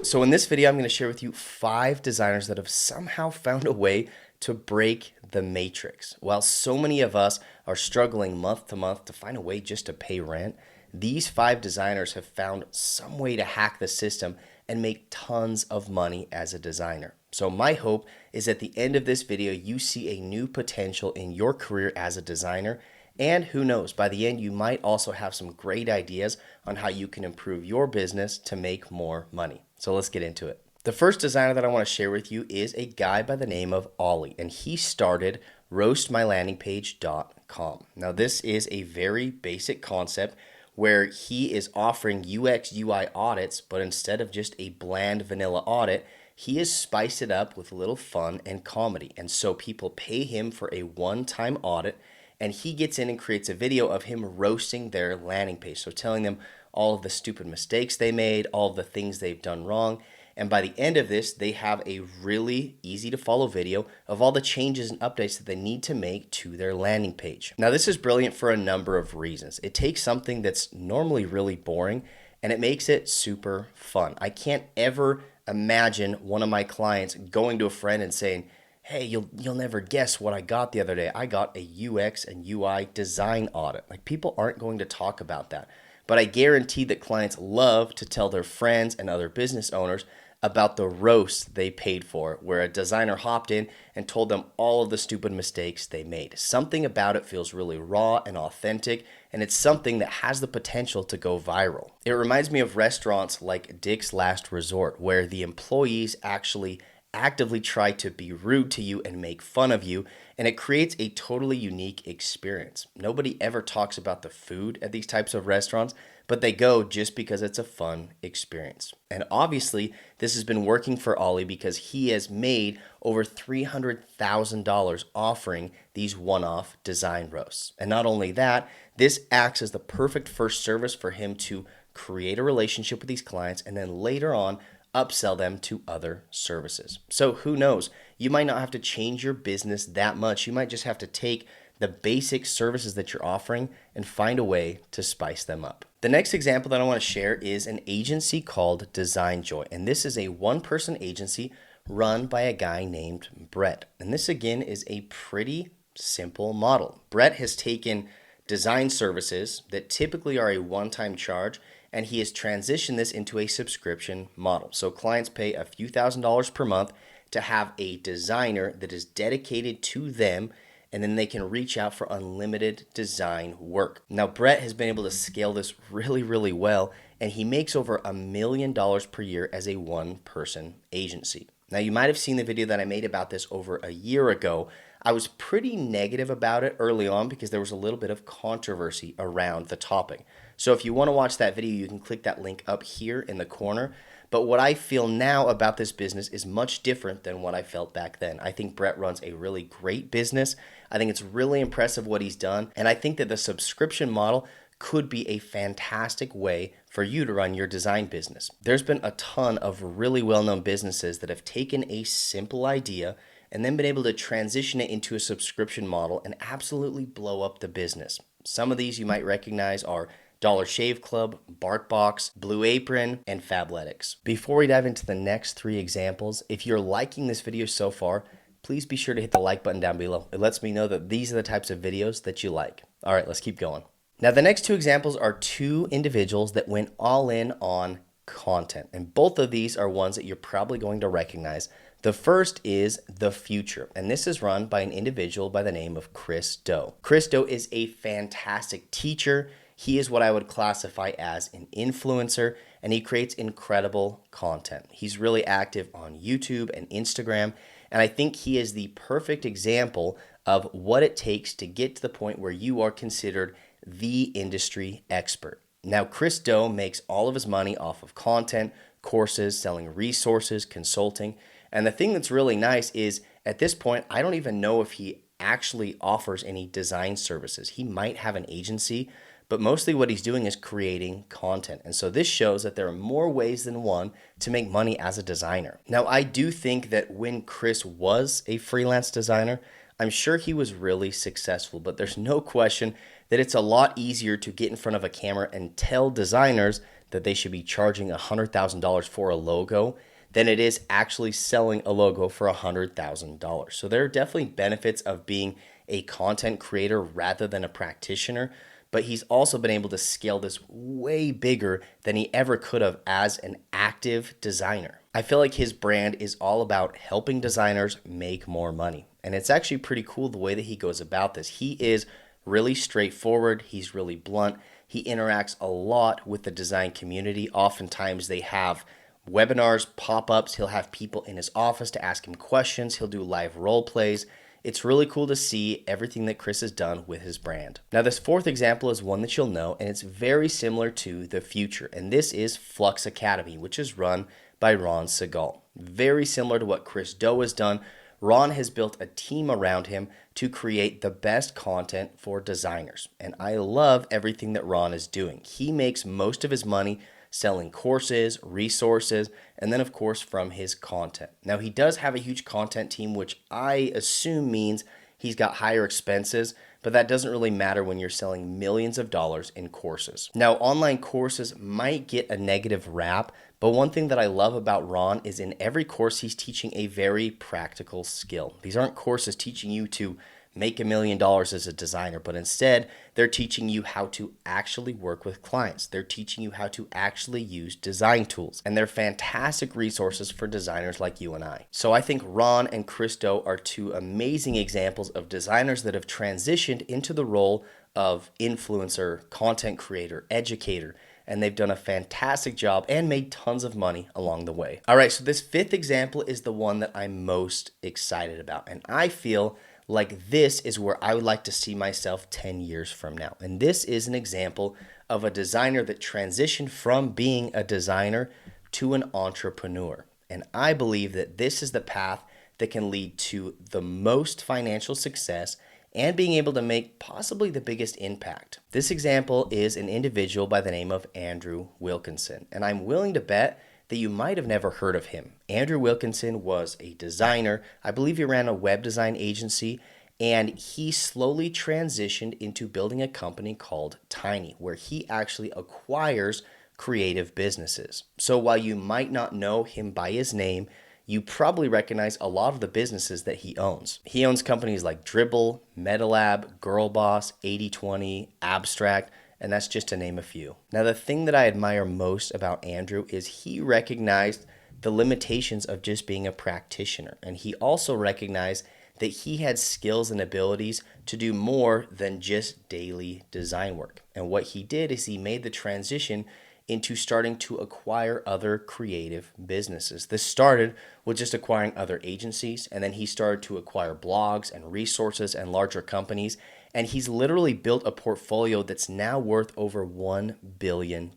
So in this video, I'm going to share with you 5 designers that have somehow found a way to break the matrix. While so many of us are struggling month to month to find a way just to pay rent, these 5 designers have found some way to hack the system and make tons of money as a designer. So my hope is at the end of this video, you see a new potential in your career as a designer. And who knows, by the end, you might also have some great ideas on how you can improve your business to make more money. So let's get into it. The first designer that I want to share with you is a guy by the name of Olly, and he started roastmylandingpage.com. Now, this is a very basic concept where he is offering UX UI audits, but instead of just a bland vanilla audit, he has spiced it up with a little fun and comedy. And so people pay him for a one-time audit, and he gets in and creates a video of him roasting their landing page. So telling them all of the stupid mistakes they made, all of the things they've done wrong. And by the end of this, they have a really easy to follow video of all the changes and updates that they need to make to their landing page. Now, this is brilliant for a number of reasons. It takes something that's normally really boring and it makes it super fun. I can't ever imagine one of my clients going to a friend and saying, "Hey, you'll never guess what I got the other day. I got a UX and UI design audit." Like, people aren't going to talk about that. But I guarantee that clients love to tell their friends and other business owners about the roast they paid for, where a designer hopped in and told them all of the stupid mistakes they made. Something about it feels really raw and authentic, and it's something that has the potential to go viral. It reminds me of restaurants like Dick's Last Resort, where the employees actually actively try to be rude to you and make fun of you, and it creates a totally unique experience. Nobody ever talks about the food at these types of restaurants, but they go just because it's a fun experience. And obviously, this has been working for Olly because he has made over $300,000 offering these one-off design roasts. And not only that, this acts as the perfect first service for him to create a relationship with these clients and then later on upsell them to other services. So who knows? You might not have to change your business that much. You might just have to take the basic services that you're offering and find a way to spice them up. The next example that I want to share is an agency called DesignJoy. And this is a one-person agency run by a guy named Brett. And this again is a pretty simple model. Brett has taken design services that typically are a one-time charge, and he has transitioned this into a subscription model. So clients pay a few $1,000s per month to have a designer that is dedicated to them, and then they can reach out for unlimited design work. Now, Brett has been able to scale this really well, and he makes over $1 million per year as a one-person agency. Now, you might have seen the video that I made about this over a year ago. I was pretty negative about it early on because there was a little bit of controversy around the topic. So if you want to watch that video, you can click that link up here in the corner. But what I feel now about this business is much different than what I felt back then. I think Brett runs a really great business. I think it's really impressive what he's done. And I think that the subscription model could be a fantastic way for you to run your design business. There's been a ton of really well-known businesses that have taken a simple idea and then been able to transition it into a subscription model and absolutely blow up the business. Some of these you might recognize are Dollar Shave Club, BarkBox, Blue Apron, and Fabletics. Before we dive into the next 3 examples, if you're liking this video so far, please be sure to hit the like button down below. It lets me know that these are the types of videos that you like. All right, let's keep going. Now, the next 2 examples are 2 individuals that went all in on content, and both of these are ones that you're probably going to recognize. The first is The Future, and this is run by an individual by the name of Chris Do. Chris Do is a fantastic teacher. He is what I would classify as an influencer, and he creates incredible content. He's really active on YouTube and Instagram, and I think he is the perfect example of what it takes to get to the point where you are considered the industry expert. Now, Chris Do makes all of his money off of content, courses, selling resources, consulting. And the thing that's really nice is at this point, I don't even know if he actually offers any design services. He might have an agency, but mostly what he's doing is creating content. And so this shows that there are more ways than one to make money as a designer. Now, I do think that when Chris was a freelance designer, I'm sure he was really successful, but there's no question that it's a lot easier to get in front of a camera and tell designers that they should be charging $100,000 for a logo than it is actually selling a logo for $100,000. So there are definitely benefits of being a content creator rather than a practitioner, but he's also been able to scale this way bigger than he ever could have as an active designer. I feel like his brand is all about helping designers make more money. And it's actually pretty cool the way that he goes about this. He is really straightforward. He's really blunt. He interacts a lot with the design community. Oftentimes they have webinars, pop-ups. He'll have people in his office to ask him questions. He'll do live role plays. It's really cool to see everything that Chris has done with his brand. Now, this fourth example is one that you'll know, and it's very similar to the future. And this is Flux Academy, which is run by Ron Segall. Very similar to what Chris Do has done. Ron has built a team around him to create the best content for designers. And I love everything that Ron is doing. He makes most of his money selling courses, resources, and then of course from his content. Now he does have a huge content team, which I assume means he's got higher expenses, but that doesn't really matter when you're selling millions of dollars in courses. Now online courses might get a negative rap, but one thing that I love about Ron is in every course he's teaching a very practical skill. These aren't courses teaching you to make $1 million as a designer, but instead they're teaching you how to actually work with clients. They're teaching you how to actually use design tools, and they're fantastic resources for designers like you and I. So I think Ron and Chris Do are two amazing examples of designers that have transitioned into the role of influencer, content creator, educator, and they've done a fantastic job and made tons of money along the way. All right, so this fifth example is the one that I'm most excited about, and I feel like this is where I would like to see myself 10 years from now. And this is an example of a designer that transitioned from being a designer to an entrepreneur. And I believe that this is the path that can lead to the most financial success and being able to make possibly the biggest impact. This example is an individual by the name of Andrew Wilkinson. And I'm willing to bet that you might have never heard of him. Andrew Wilkinson was a designer. I believe he ran a web design agency, and he slowly transitioned into building a company called Tiny, where he actually acquires creative businesses. So while you might not know him by his name, you probably recognize a lot of the businesses that he owns. He owns companies like Dribble, MetaLab, Girlboss, 80/20, Abstract, and that's just to name a few. Now, the thing that I admire most about Andrew is he recognized the limitations of just being a practitioner. And he also recognized that he had skills and abilities to do more than just daily design work. And what he did is he made the transition into starting to acquire other creative businesses. This started with just acquiring other agencies, and then he started to acquire blogs and resources and larger companies. And he's literally built a portfolio that's now worth over $1 billion.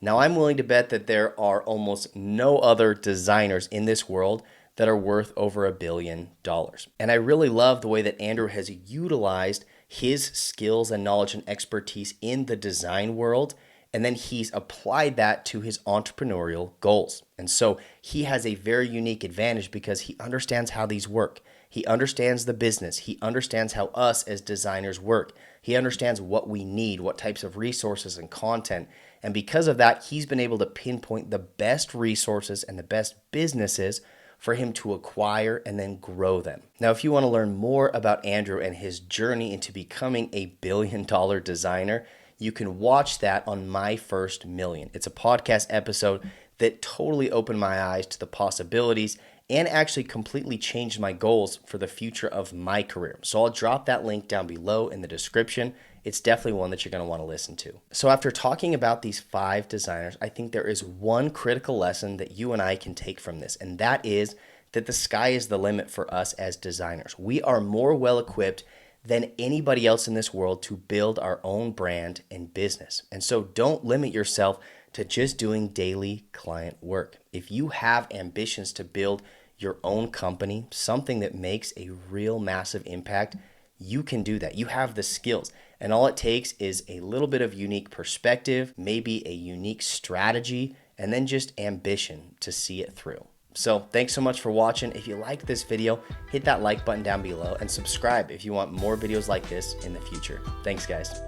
Now, I'm willing to bet that there are almost no other designers in this world that are worth over $1 billion. And I really love the way that Andrew has utilized his skills and knowledge and expertise in the design world, and then he's applied that to his entrepreneurial goals. And so he has a very unique advantage because he understands how these work. He understands the business. He understands how us as designers work. He understands what we need, what types of resources and content. And because of that, he's been able to pinpoint the best resources and the best businesses for him to acquire and then grow them. Now, if you want to learn more about Andrew and his journey into becoming a $1 billion designer, you can watch that on My First Million. It's a podcast episode that totally opened my eyes to the possibilities and actually completely changed my goals for the future of my career. So I'll drop that link down below in the description. It's definitely one that you're going to want to listen to. So after talking about these 5 designers, I think there is one critical lesson that you and I can take from this, and that is that the sky is the limit for us as designers. We are more well equipped than anybody else in this world to build our own brand and business. And so don't limit yourself to just doing daily client work. If you have ambitions to build your own company, something that makes a real massive impact, you can do that. You have the skills. And all it takes is a little bit of unique perspective, maybe a unique strategy, and then just ambition to see it through. So thanks so much for watching. If you liked this video, hit that like button down below and subscribe if you want more videos like this in the future. Thanks, guys.